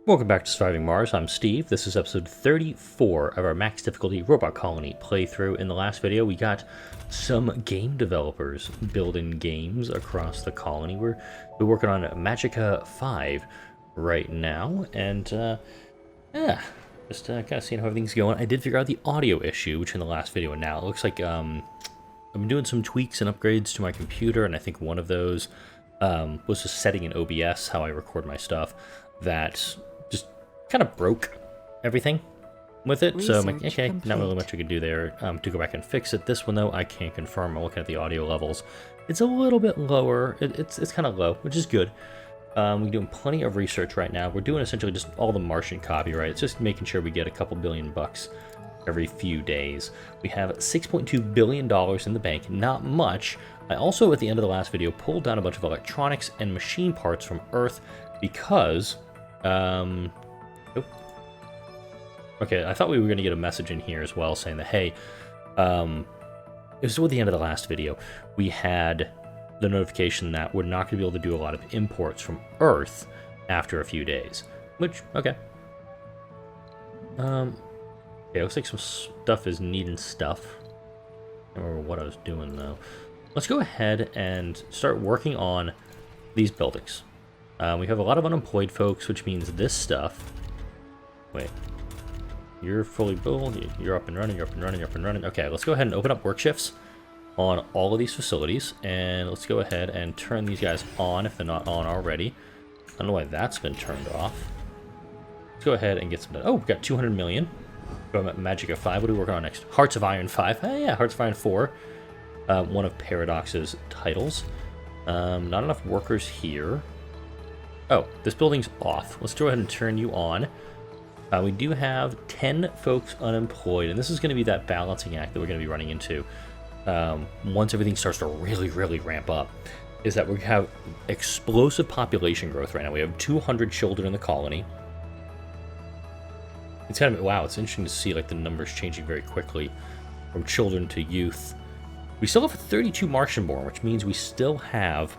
Welcome back to Surviving Mars. I'm Steve. This is episode 34 of our max difficulty robot colony playthrough. In the last video, we got some game developers building games across the colony. We're working on Magicka 5 right now, and just kind of seeing how everything's going. I did figure out the audio issue, which in the last video, and now it looks like I've been doing some tweaks and upgrades to my computer, and I think one of those was just setting in OBS how I record my stuff that just kind of broke everything with it. So I'm like, okay, not really much I could do there to go back and fix it. This one, though, I can't confirm. I'm looking at the audio levels. It's a little bit lower. It's kind of low, which is good. We're doing plenty of research right now. We're doing essentially just all the Martian copyright. It's just making sure we get a couple $1 billion every few days. We have $6.2 billion in the bank, not much. I also, at the end of the last video, pulled down a bunch of electronics and machine parts from Earth because, okay, I thought we were going to get a message in here as well saying that, hey, it was toward the end of the last video, we had the notification that we're not going to be able to do a lot of imports from Earth after a few days, which, okay. Yeah, looks like some stuff is needing stuff. I don't remember what I was doing, though. Let's go ahead and start working on these buildings. We have a lot of unemployed folks, which means this stuff... Wait. You're fully built. You're up and running, you're up and running, you're up and running. Okay, let's go ahead and open up work shifts on all of these facilities. And let's go ahead and turn these guys on if they're not on already. I don't know why that's been turned off. Let's go ahead and get some done. Oh, we've got 200 million. Go at Magicka 5. What are we working on next? Hearts of Iron 5. Oh, yeah, Hearts of Iron 4. One of Paradox's titles. Not enough workers here. Oh, this building's off. Let's go ahead and turn you on. We do have 10 folks unemployed, and this is going to be that balancing act that we're going to be running into once everything starts to really ramp up, is that we have explosive population growth right now. We have 200 children in the colony. It's kind of, wow, it's interesting to see like the numbers changing very quickly from children to youth. We still have 32 Martian-born, which means we still have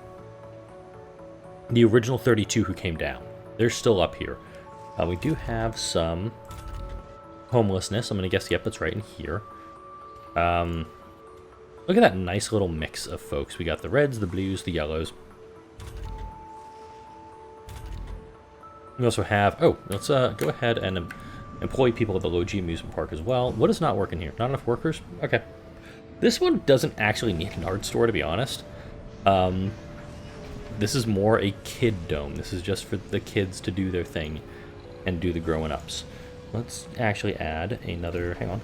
the original 32 who came down. They're still up here. We do have some homelessness. I'm going to guess, yep, that's right in here. Look at that nice little mix of folks. We got the reds, the blues, the yellows. We also have, oh, let's go ahead and employ people at the Low G amusement park as well. What is not working here? Not enough workers? Okay. This one doesn't actually need an art store, to be honest. This is more a kid dome. This is just for the kids to do their thing and do the growing ups. Let's actually add another, hang on,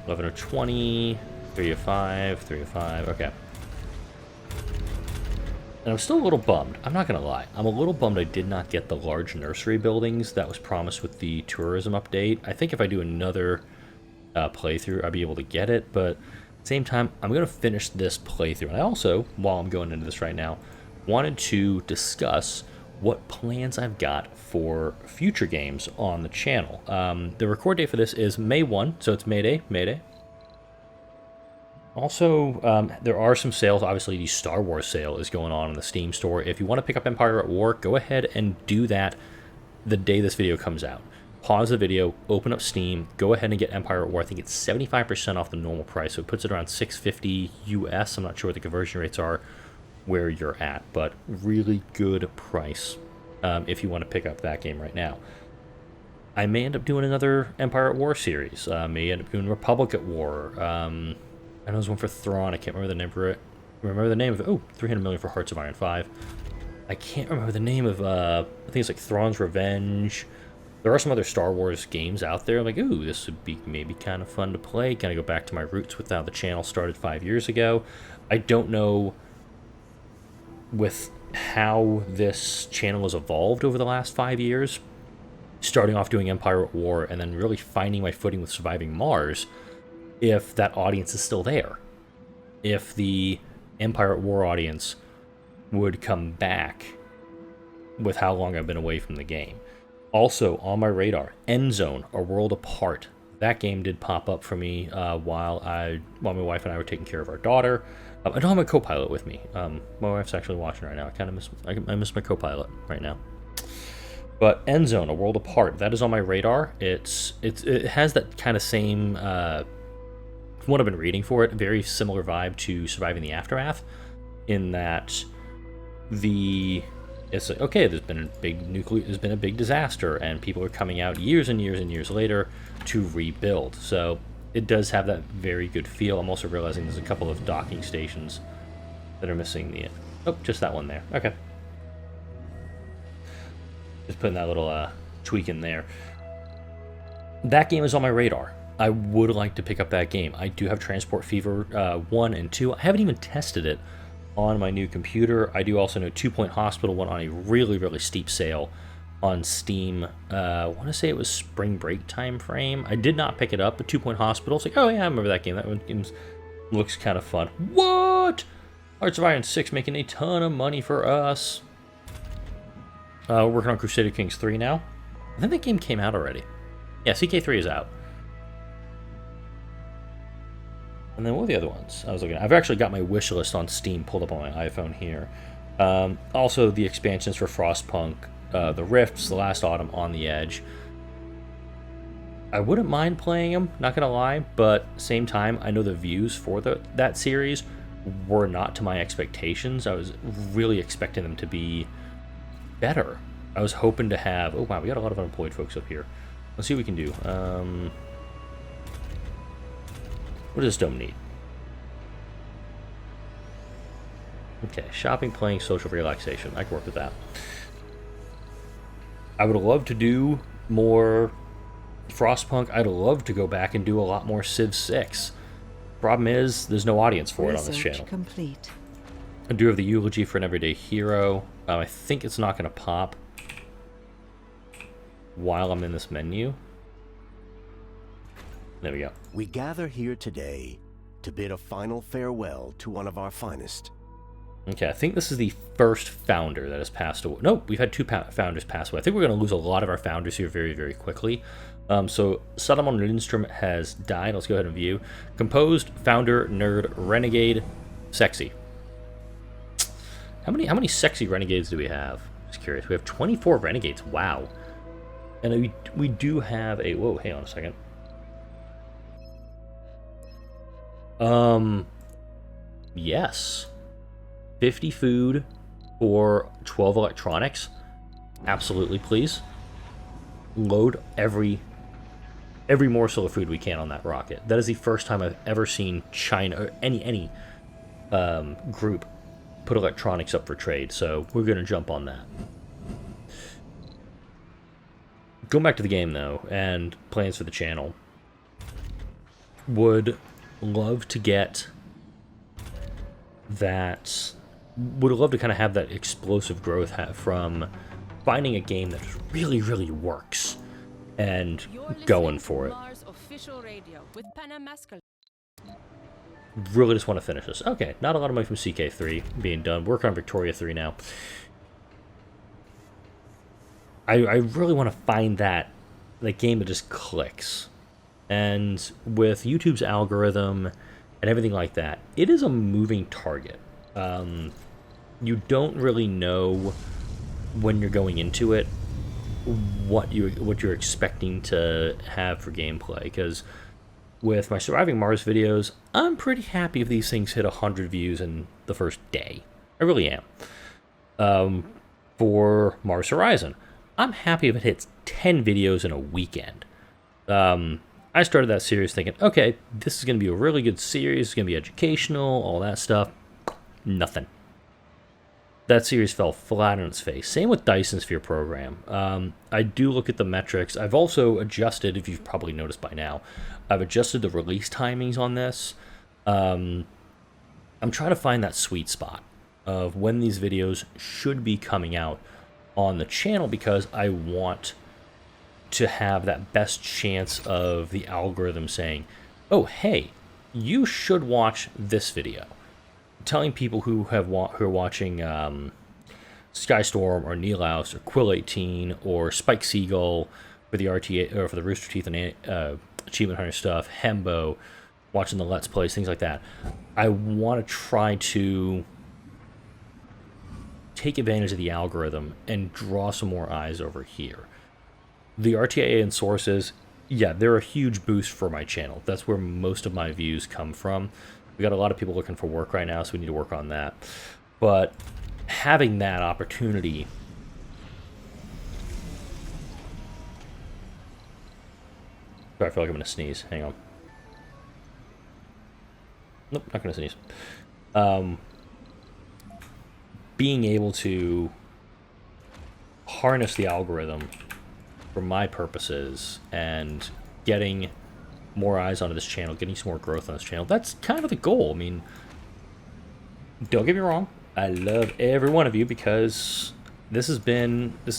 11 or 20, 3 of 5, 3 of 5, okay. And I'm still a little bummed. I'm not going to lie. I'm a little bummed I did not get the large nursery buildings that was promised with the tourism update. I think if I do another playthrough, I'll be able to get it, but at the same time, I'm going to finish this playthrough. And I also, while I'm going into this right now, wanted to discuss what plans I've got for future games on the channel. The record date for this is May 1, so it's May Day. Also, there are some sales. Obviously, the Star Wars sale is going on in the Steam store. If you want to pick up Empire at War, go ahead and do that the day this video comes out. Pause the video, open up Steam, go ahead and get Empire at War. I think it's 75% off the normal price, so it puts it around $6.50 US. I'm not sure what the conversion rates are where you're at, but really good price if you want to pick up that game right now. I may end up doing another Empire at War series. May end up doing Republic at War. I know there's one for Thrawn. I can't remember the name for it. Remember the name of it? Oh, 300 million for Hearts of Iron 5. I can't remember the name of, I think it's like Thrawn's Revenge. There are some other Star Wars games out there. I'm like, ooh, this would be maybe kind of fun to play. Kind of go back to my roots with how the channel started 5 years ago. I don't know with how this channel has evolved over the last 5 years. Starting off doing Empire at War and then really finding my footing with Surviving Mars. If that audience is still there. If the Empire at War audience would come back with how long I've been away from the game. Also, on my radar, Endzone, A World Apart. That game did pop up for me while my wife and I were taking care of our daughter. I don't have my co-pilot with me. My wife's actually watching right now. I miss my co-pilot right now. But End Zone, A World Apart, that is on my radar. It has that kind of same, from what I've been reading for it, very similar vibe to Surviving the Aftermath, in that it's like, okay, there's been a big disaster, and people are coming out years and years and years later to rebuild. So it does have that very good feel. I'm also realizing there's a couple of docking stations that are missing the... Oh, just that one there. Okay. Just putting that little tweak in there. That game is on my radar. I would like to pick up that game. I do have Transport Fever 1 and 2. I haven't even tested it on my new computer. I do also know 2 Point Hospital went on a really, really steep sale on Steam. I want to say it was spring break time frame. I did not pick it up, but 2 Point Hospital, it's like, oh yeah, I remember that game. That one looks kind of fun. What? Hearts of Iron 6 making a ton of money for us. We're working on Crusader Kings 3 now. I think that game came out already. Yeah, CK3 is out. And then what are the other ones I was looking at? I've actually got my wish list on Steam pulled up on my iPhone here. Also, the expansions for Frostpunk, the Rifts, The Last Autumn, On the Edge. I wouldn't mind playing them, not gonna lie, but same time, I know the views for that series were not to my expectations. I was really expecting them to be better. I was hoping to have... Oh wow, we got a lot of unemployed folks up here. Let's see what we can do. What does this dome need? Okay, shopping, playing, social relaxation. I can work with that. I would love to do more Frostpunk. I'd love to go back and do a lot more Civ 6. Problem is, there's no audience for it on this channel. Complete. I do have the Eulogy for an Everyday Hero. I think it's not going to pop while I'm in this menu. There we go. We gather here today to bid a final farewell to one of our finest. Okay, I think this is the first founder that has passed away. No, we've had two founders pass away. I think we're going to lose a lot of our founders here very, very quickly. So Salomon Lindstrom has died. Let's go ahead and view. Composed, founder, nerd, renegade, sexy. How many sexy renegades do we have? Just curious. We have 24 renegades. Wow. And we do have a... Whoa, hang on a second. Yes. 50 food for 12 electronics. Absolutely, please. Load every morsel of food we can on that rocket. That is the first time I've ever seen China or any group put electronics up for trade, so we're going to jump on that. Going back to the game, though, and plans for the channel. Would love to get that... Would love to kind of have that explosive growth from finding a game that really, really works and going for it. Really just want to finish this. Okay, not a lot of money from CK3 being done. Working on Victoria 3 now. I really want to find that game that just clicks. And with YouTube's algorithm and everything like that, it is a moving target. You don't really know when you're going into it what you're expecting to have for gameplay, because with my Surviving Mars videos, I'm pretty happy if these things hit 100 views in the first day. I really am. For Mars Horizon, I'm happy if it hits 10 videos in a weekend. I started that series thinking, okay, this is going to be a really good series, it's going to be educational, all that stuff. Nothing. That series fell flat on its face. Same with Dyson Sphere program. I do look at the metrics. I've also adjusted, if you've probably noticed by now, I've adjusted the release timings on this. I'm trying to find that sweet spot of when these videos should be coming out on the channel, because I want to have that best chance of the algorithm saying, oh, hey, you should watch this video. Telling people who are watching Skystorm or Neelaus or Quill18 or Spike Seagull for the RTA or for the Rooster Teeth and Achievement Hunter stuff, Hembo, watching the Let's Plays, things like that. I want to try to take advantage of the algorithm and draw some more eyes over here. The RTA and sources, yeah, they're a huge boost for my channel. That's where most of my views come from. We got a lot of people looking for work right now, so we need to work on that. But having that opportunity... Sorry, I feel like I'm going to sneeze. Hang on. Nope, not going to sneeze. Being able to harness the algorithm for my purposes and getting more eyes onto this channel, getting some more growth on this channel, that's kind of the goal. I mean, don't get me wrong, I love every one of you, because this is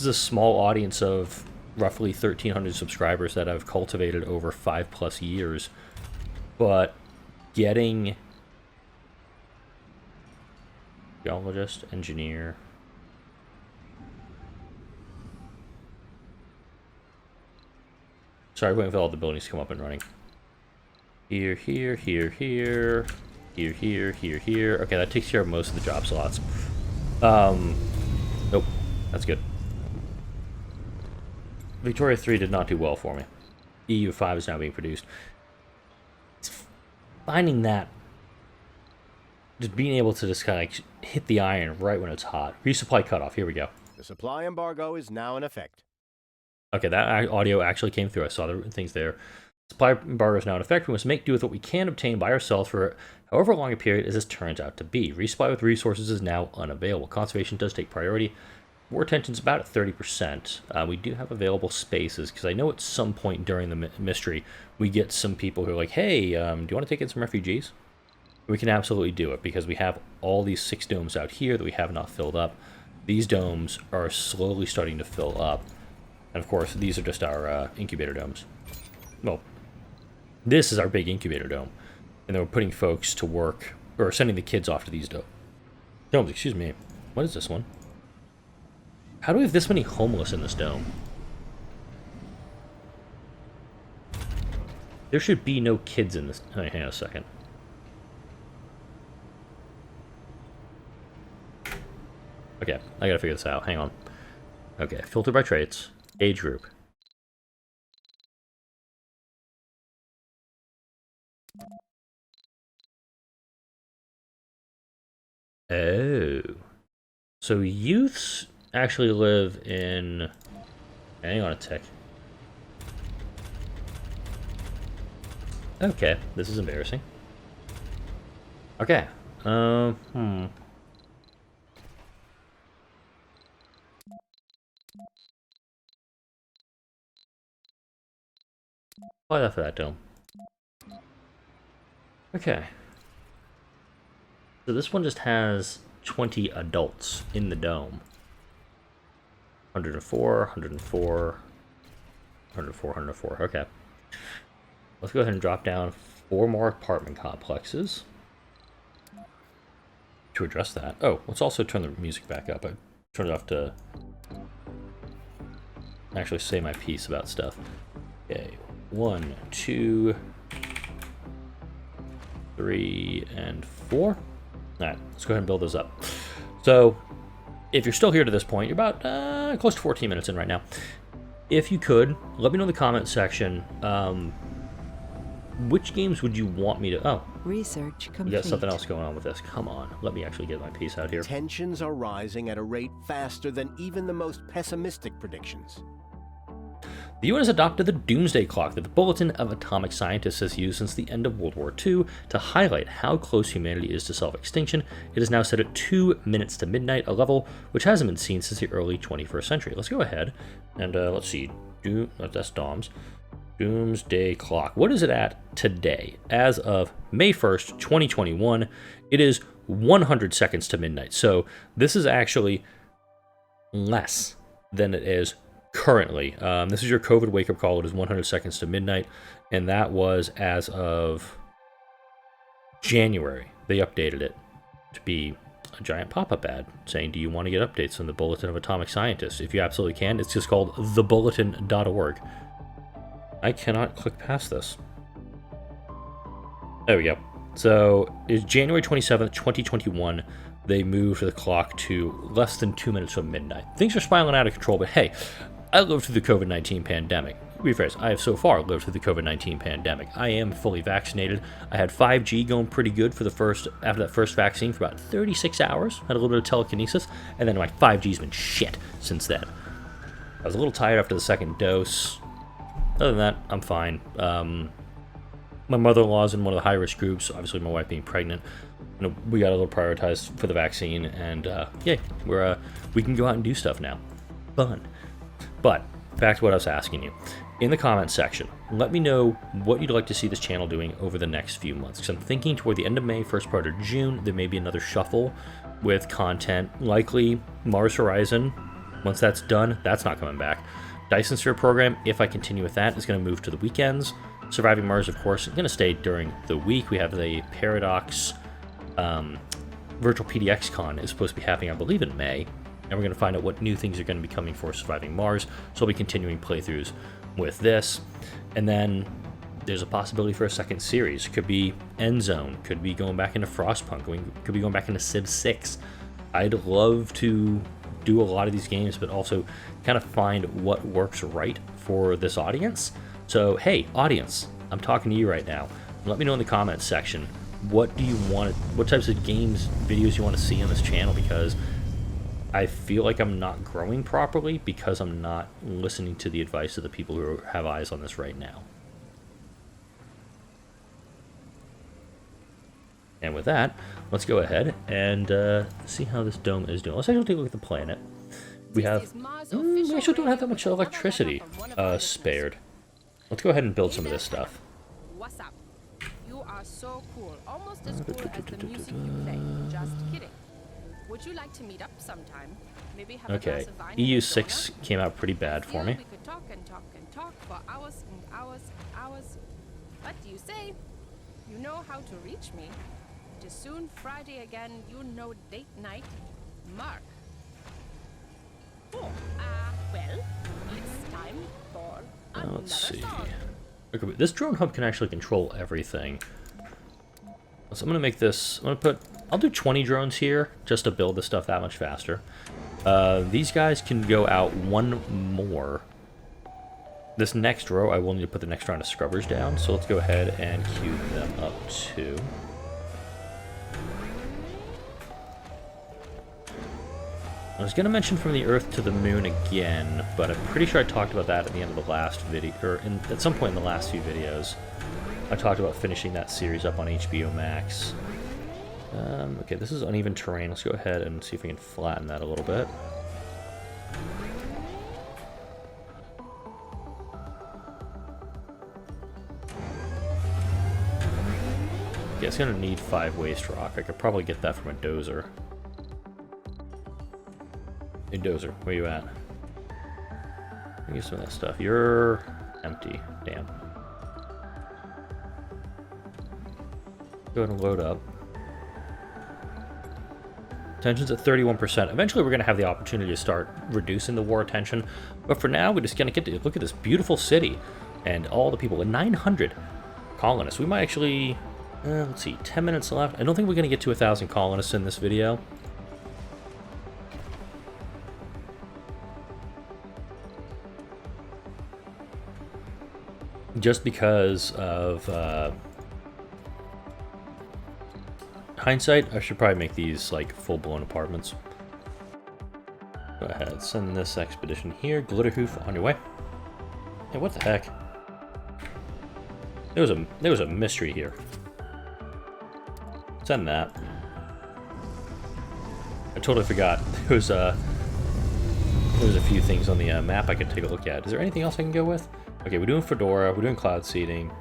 a small audience of roughly 1,300 subscribers that I've cultivated over 5+ years, but getting geologist, engineer, sorry, waiting for all the buildings to come up and running. Here, here, here, here, here, here, here, here. Okay, that takes care of most of the job slots. Nope, that's good. Victoria 3 did not do well for me. EU 5 is now being produced. It's finding that, just being able to just kind of like hit the iron right when it's hot. Resupply cutoff, here we go. The supply embargo is now in effect. Okay, that audio actually came through. I saw the things there. Supply embargo is now in effect. We must make do with what we can obtain by ourselves for however long a period as this turns out to be. Resupply with resources is now unavailable. Conservation does take priority. War tension's about at 30%. We do have available spaces, because I know at some point during the mystery, we get some people who are like, hey, do you want to take in some refugees? We can absolutely do it, because we have all these 6 domes out here that we have not filled up. These domes are slowly starting to fill up. And of course, these are just our incubator domes. Well, this is our big incubator dome. And then we're putting folks to work, or sending the kids off to these domes. Excuse me. What is this one? How do we have this many homeless in this dome? There should be no kids in this. Hang on a second. Okay, I gotta figure this out. Hang on. Okay, filter by traits. Age group. Oh. So youths actually live in... Hang on a tick. Okay, this is embarrassing. Okay. Apply that for that dome. Okay. So this one just has 20 adults in the dome. 104, 104, 104, 104. Okay. Let's go ahead and drop down 4 more apartment complexes to address that. Oh, let's also turn the music back up. I turned it off to actually say my piece about stuff. Okay. 1, 2, 3, and 4. Alright, let's go ahead and build those up. So, if you're still here to this point, you're about close to 14 minutes in right now. If you could, let me know in the comment section, which games would you want me to... Oh, research complete. We got something else going on with this. Come on, let me actually get my piece out here. Tensions are rising at a rate faster than even the most pessimistic predictions. The UN has adopted the Doomsday Clock that the Bulletin of Atomic Scientists has used since the end of World War II to highlight how close humanity is to self-extinction. It is now set at 2 minutes to midnight, a level which hasn't been seen since the early 21st century. Let's go ahead and let's see. That's DOMS. Doomsday Clock. What is it at today? As of May 1st, 2021, it is 100 seconds to midnight. So this is actually less than it is currently. This is your COVID wake-up call. It is 100 seconds to midnight, and that was as of January. They updated it to be a giant pop-up ad saying, do you want to get updates from the Bulletin of Atomic Scientists? If you absolutely can, it's just called thebulletin.org. I cannot click past this. There we go. So it's January 27th, 2021. they moved the clock to less than 2 minutes from midnight. Things are spiraling out of control, but hey, I lived through the COVID-19 pandemic. To be fair, I have so far lived through the COVID-19 pandemic. I am fully vaccinated. I had 5G going pretty good for after that first vaccine for about 36 hours. Had a little bit of telekinesis, and then my 5G's been shit since then. I was a little tired after the second dose. Other than that, I'm fine. My mother-in-law's in one of the high-risk groups, obviously my wife being pregnant. We got a little prioritized for the vaccine, and yeah, we can go out and do stuff now. Fun. But back to what I was asking you. In the comments section, let me know what you'd like to see this channel doing over the next few months. Because I'm thinking toward the end of May, first part of June, there may be another shuffle with content. Likely Mars Horizon. Once that's done, that's not coming back. Dyson Sphere program, if I continue with that, is going to move to the weekends. Surviving Mars, of course, is going to stay during the week. We have the Paradox Virtual PDX Con is supposed to be happening, I believe, in May. And we're going to find out what new things are going to be coming for Surviving Mars. So I'll be continuing playthroughs with this. And then there's a possibility for a second series. Could be End Zone. Could be going back into Frostpunk. Could be going back into Civ 6. I'd love to do a lot of these games, but also kind of find what works right for this audience. So, hey, audience, I'm talking to you right now. Let me know in the comments section, what types of games, videos you want to see on this channel, because I feel like I'm not growing properly because I'm not listening to the advice of the people who have eyes on this right now. And with that, let's go ahead and see how this dome is doing. Let's actually take a look at the planet. We actually don't have that much electricity spared. Let's go ahead and build some of this stuff. What's up? You are so cool. Almost as cool as the music you play. Just kidding. Would you like to meet up sometime? Maybe have a glass of wine. EU6 came out pretty bad for me. We could talk and talk and talk for hours and hours and hours. What do you say? You know how to reach me. It is soon Friday again. You know date night. Mark. Oh, well, it's time for another Let's see. song. Okay, this drone hub can actually control everything. So I'm gonna make this. I'll do 20 drones here just to build this stuff that much faster. These guys can go out one more. This next row, I will need to put the next round of scrubbers down. So let's go ahead and queue them up too. I was going to mention from the Earth to the Moon again, but I'm pretty sure I talked about that at the end of the last video, or at some point in the last few videos. I talked about finishing that series up on HBO Max. Okay, this is uneven terrain. Let's go ahead and see if we can flatten that a little bit. Yeah, it's going to need 5 waste rock. I could probably get that from a dozer. Hey, dozer, where you at? Let me get some of that stuff. You're empty. Damn. Go ahead and load up. Tension's at 31%. Eventually we're going to have the opportunity to start reducing the war tension. But for now, we're just going to get to look at this beautiful city and all the people. With 900 colonists. We might actually... let's see, 10 minutes left. I don't think we're going to get to 1,000 colonists in this video. Just because of hindsight, I should probably make these like full-blown apartments. Go ahead, send this expedition here. Glitterhoof on your way. Hey, what the heck? There was a mystery here. Send that. I totally forgot. There was a few things on the map I could take a look at. Is there anything else I can go with? Okay, we're doing Fedora, we're doing cloud seeding.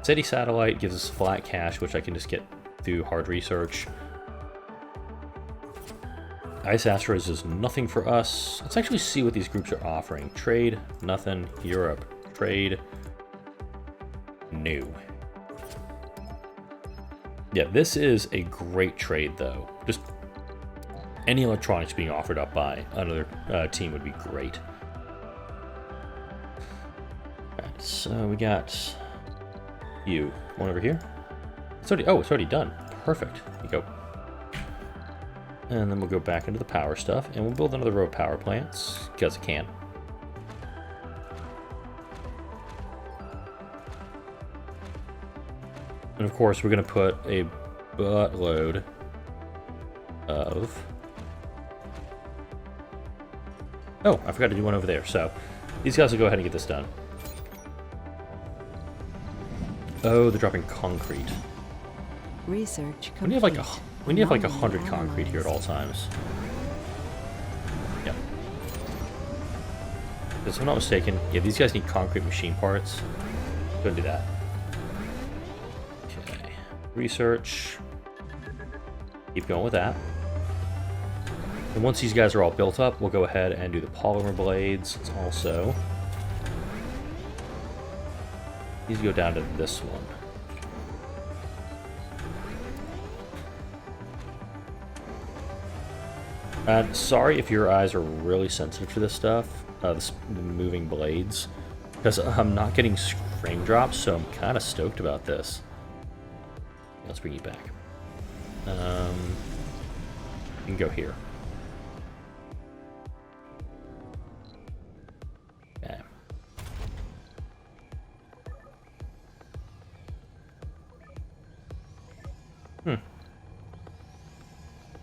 City Satellite gives us flat cache, which I can just get through hard research. Ice Asteroids is nothing for us. Let's actually see what these groups are offering. Trade, nothing. Europe, trade, new. Yeah, this is a great trade, though. Just any electronics being offered up by another team would be great. Alright, so we got you. One over here. It's already done. Perfect. Here you go. And then we'll go back into the power stuff, and we'll build another row of power plants, because I can. And of course, we're going to put a buttload of... Oh, I forgot to do one over there. So these guys will go ahead and get this done. Oh, they're dropping concrete. Research complete. We need to have like 100 concrete here at all times. Yep. Because if I'm not mistaken, yeah, these guys need concrete machine parts. Go do that. Okay. Research. Keep going with that. And once these guys are all built up, we'll go ahead and do the Polymer Blades. It's also... These go down to this one. And sorry if your eyes are really sensitive to this stuff, the moving blades, because I'm not getting frame drops, so I'm kind of stoked about this. Let's bring you back. You can go here. Okay.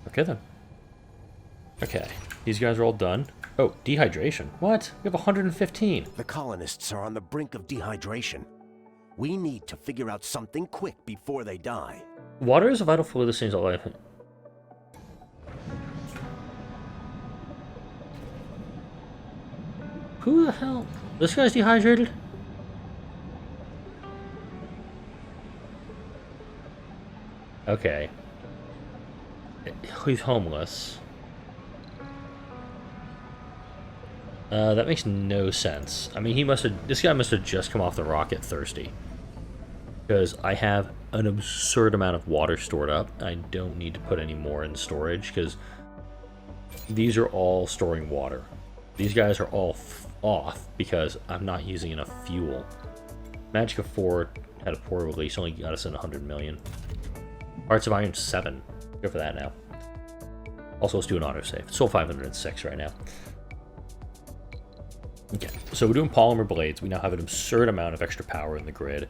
Okay then. Okay, these guys are all done. Oh, dehydration. What? We have 115. The colonists are on the brink of dehydration. We need to figure out something quick before they die. Water is a vital fluid that sustains all life. Who the hell? This guy's dehydrated? Okay. He's homeless. That makes no sense. I mean, this guy must have just come off the rocket thirsty. Because I have an absurd amount of water stored up. I don't need to put any more in storage, because these are all storing water. These guys are all off because I'm not using enough fuel. Magic of 4 had a poor release, only got us in 100 million. Hearts of Iron 7. Go for that now. Also, let's do an autosave. It's still 506 right now. Okay, so we're doing Polymer Blades. We now have an absurd amount of extra power in the grid.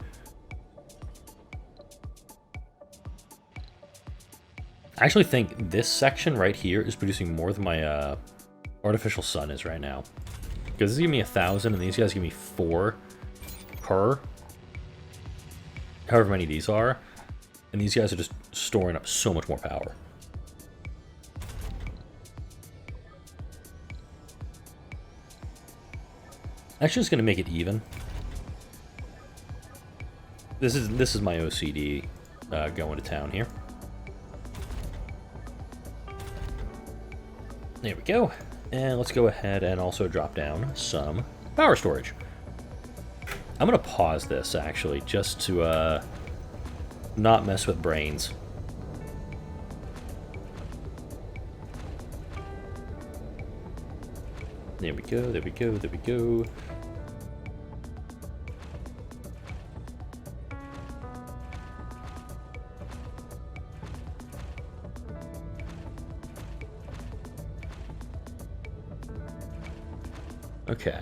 I actually think this section right here is producing more than my artificial sun is right now. Because this is giving me 1,000 and these guys give me 4 per. However many these are. And these guys are just storing up so much more power. Actually, just going to make it even. This is my OCD going to town here. There we go. And let's go ahead and also drop down some power storage. I'm going to pause this, actually, just to not mess with brains. There we go, there we go, there we go. Okay.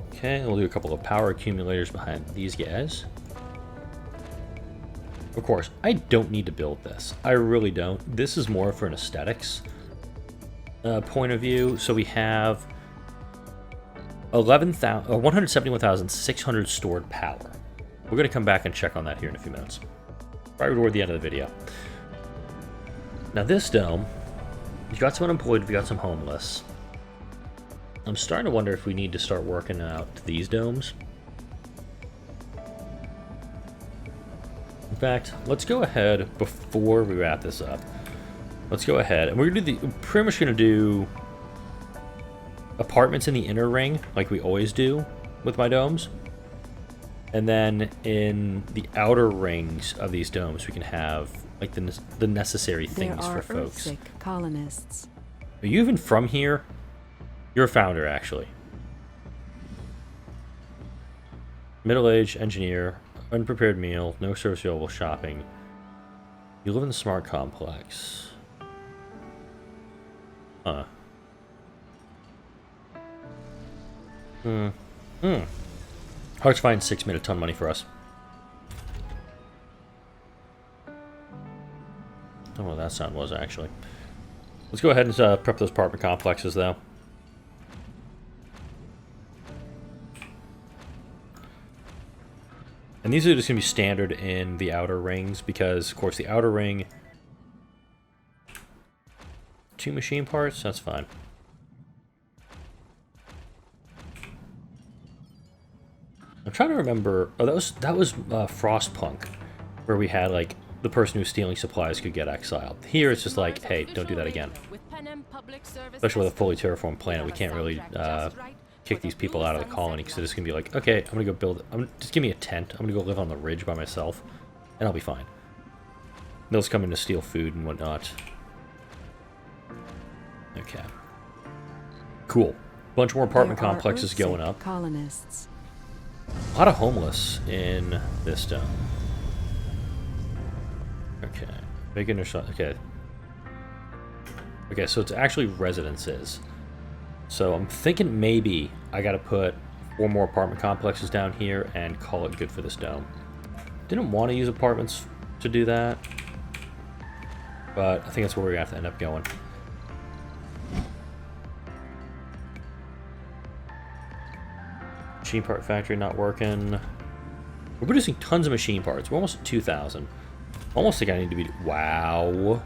Okay, we'll do a couple of power accumulators behind these guys. Of course, I don't need to build this. I really don't. This is more for an aesthetics point of view. So we have 171,600 stored power. We're going to come back and check on that here in a few minutes. Probably toward the end of the video. Now this dome, you've got some unemployed, you've got some homeless. I'm starting to wonder if we need to start working out these domes. In fact, let's go ahead before we wrap this up. Let's go ahead and we're pretty much gonna do apartments in the inner ring like we always do with my domes. And then in the outer rings of these domes, we can have like the necessary things for folks. Colonists. Are you even from here? You're a founder, actually. Middle-aged engineer. Unprepared meal, no service available shopping. You live in the smart complex. Huh. Hard to find 6 made a ton of money for us. I don't know what that sound was, actually. Let's go ahead and prep those apartment complexes, though. And these are just going to be standard in the outer rings, because, of course, the outer ring... 2 machine parts? That's fine. I'm trying to remember... Oh, that was Frostpunk, where we had, like, the person who was stealing supplies could get exiled. Here, it's just like, hey, don't do that again. Especially with a fully terraformed planet, we can't really kick these people out of the colony, because they're just going to be like, okay, I'm going to go build... just give me a tent. I'm going to go live on the ridge by myself, and I'll be fine. They'll just come in to steal food and whatnot. Okay. Cool. Bunch more apartment complexes going up. Colonists. A lot of homeless in this dome. Okay. Big okay. Okay, so it's actually residences. So I'm thinking maybe I gotta put 4 more apartment complexes down here and call it good for this dome. Didn't want to use apartments to do that, but I think that's where we're gonna have to end up going. Machine part factory not working. We're producing tons of machine parts. We're almost at 2,000. Almost think I need to be... Wow.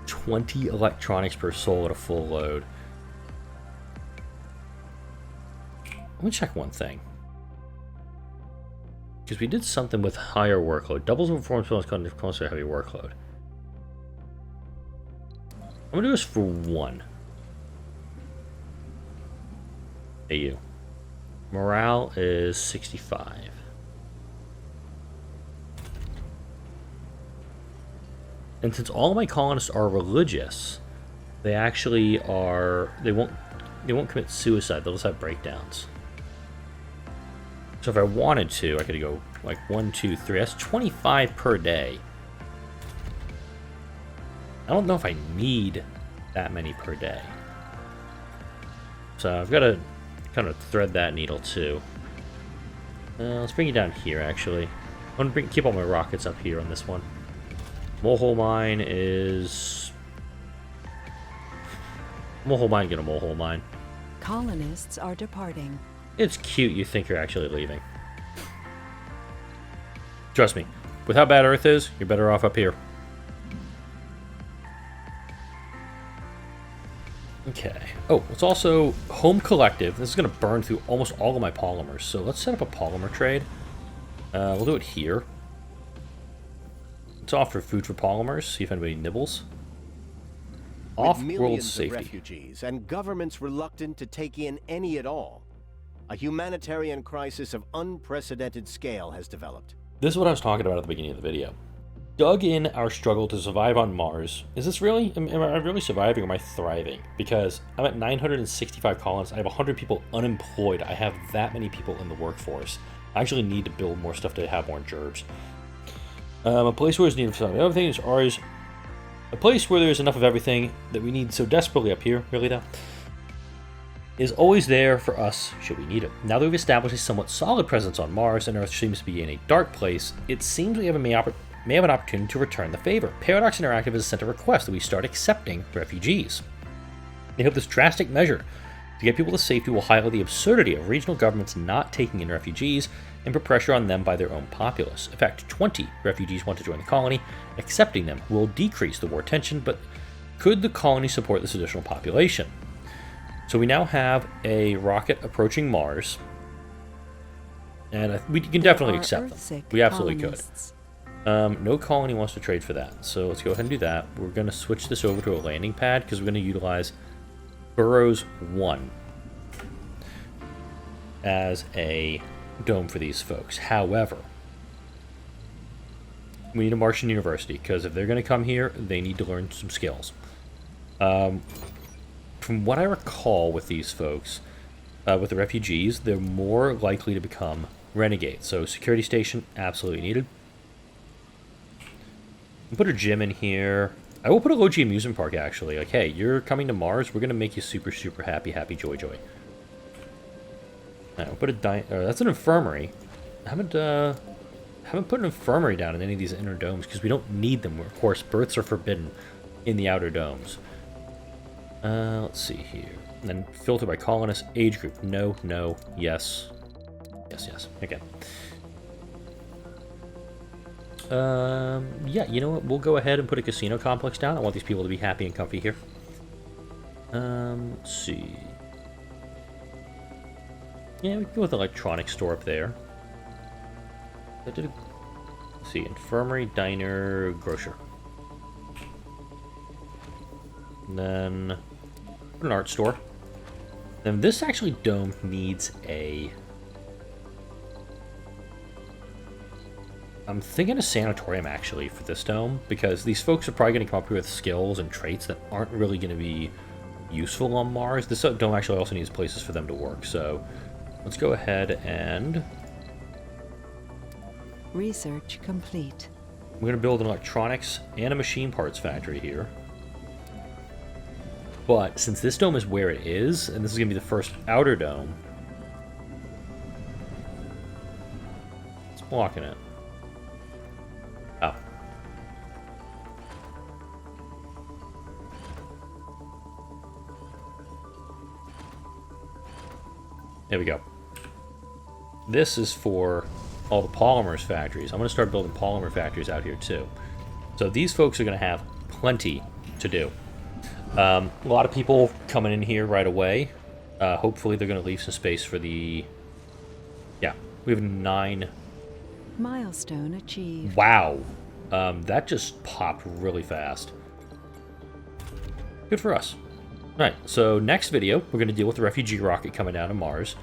20 electronics per soul at a full load. Let me check one thing. Because we did something with higher workload. Doubles the performance bonus close to a heavy workload. I'm going to do this for 1. Hey, you. Morale is 65. And since all my colonists are religious, they actually are... They won't commit suicide. They'll just have breakdowns. So if I wanted to, I could go like 1, 2, 3. That's 25 per day. I don't know if I need that many per day. So I've got to kind of thread that needle too. Let's bring you down here, actually. I'm going to keep all my rockets up here on this one. Molehole mine is... Molehole mine, get a molehole mine. Colonists are departing. It's cute you think you're actually leaving. Trust me, with how bad Earth is, you're better off up here. Okay. Oh, it's also Home Collective. This is going to burn through almost all of my polymers. So let's set up a polymer trade. We'll do it here. Let's offer food for polymers, see if anybody nibbles. Off-world safety. Of refugees and governments reluctant to take in any at all, a humanitarian crisis of unprecedented scale has developed. This is what I was talking about at the beginning of the video. Dug in our struggle to survive on Mars. Is this really, am I really surviving or am I thriving? Because I'm at 965 colonists, I have 100 people unemployed, I have that many people in the workforce. I actually need to build more stuff to have more gerbs. A place where there's need of something. Everything is ours. A place where there's enough of everything that we need so desperately up here, really though, is always there for us should we need it. Now that we've established a somewhat solid presence on Mars and Earth seems to be in a dark place, it seems we have may have an opportunity to return the favor. Paradox Interactive has sent a request that we start accepting refugees. They hope this drastic measure to get people to safety will highlight the absurdity of regional governments not taking in refugees and put pressure on them by their own populace. In fact, 20 refugees want to join the colony. Accepting them will decrease the war tension, but could the colony support this additional population? So we now have a rocket approaching Mars, and we can definitely accept them. We absolutely could. No colony wants to trade for that, so let's go ahead and do that. We're going to switch this over to a landing pad because we're going to utilize Burrows 1 as a dome for these folks. However, we need a Martian university because if they're going to come here, they need to learn some skills. From what I recall with these folks, with the refugees, they're more likely to become renegades. So security station, absolutely needed. We'll put a gym in here. I will put a low-G amusement park, actually. Like, hey, you're coming to Mars. We're going to make you super, super happy, happy, joy, joy. We'll put a that's an infirmary. I haven't put an infirmary down in any of these inner domes because we don't need them. Of course, births are forbidden in the outer domes. Let's see here. And then filter by colonist. Age group. No, no, yes. Yes, yes. Okay. Yeah, you know what? We'll go ahead and put a casino complex down. I want these people to be happy and comfy here. Let's see. Yeah, we can go with electronics store up there. Let's see, infirmary, diner, grocer. And then an art store. Then this actually dome needs a... I'm thinking a sanatorium, actually, for this dome, because these folks are probably going to come up here with skills and traits that aren't really going to be useful on Mars. This dome actually also needs places for them to work, so let's go ahead and... Research complete. I'm going to build an electronics and a machine parts factory here. But since this dome is where it is, and this is going to be the first outer dome, it's blocking it. Oh. There we go. This is for all the polymers factories. I'm going to start building polymer factories out here too. So these folks are going to have plenty to do. A lot of people coming in here right away. Hopefully they're going to leave some space for the... Yeah, we have 9... Milestone achieved. Wow. That just popped really fast. Good for us. Alright, so next video, we're going to deal with the refugee rocket coming down to Mars.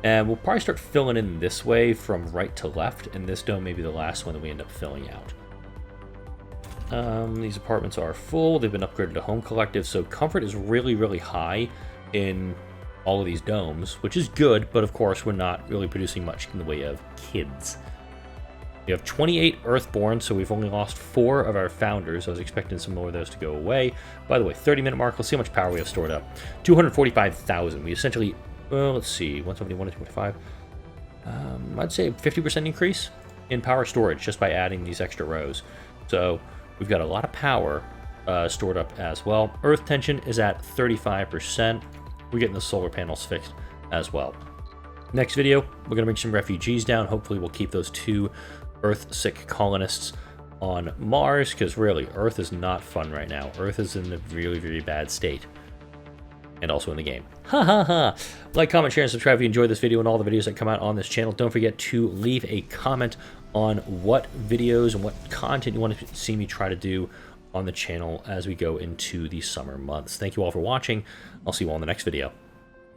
And we'll probably start filling in this way from right to left, and this dome may be the last one that we end up filling out. These apartments are full. They've been upgraded to home collective, so comfort is really, really high in all of these domes, which is good, but of course we're not really producing much in the way of kids. We have 28 Earthborn, so we've only lost 4 of our founders. I was expecting some more of those to go away. By the way, 30-minute mark. Let's see how much power we have stored up. 245,000. We essentially, well, let's see, 171, 125. I'd say a 50% increase in power storage just by adding these extra rows. So we've got a lot of power stored up as well. Earth tension is at 35%. We're getting the solar panels fixed as well. Next video, we're going to bring some refugees down. Hopefully we'll keep those 2 Earth-sick colonists on Mars, because really, Earth is not fun right now. Earth is in a really, really bad state. And also in the game. Ha ha ha! Like, comment, share, and subscribe if you enjoyed this video and all the videos that come out on this channel. Don't forget to leave a comment on what videos and what content you want to see me try to do on the channel as we go into the summer months. Thank you all for watching. I'll see you all in the next video.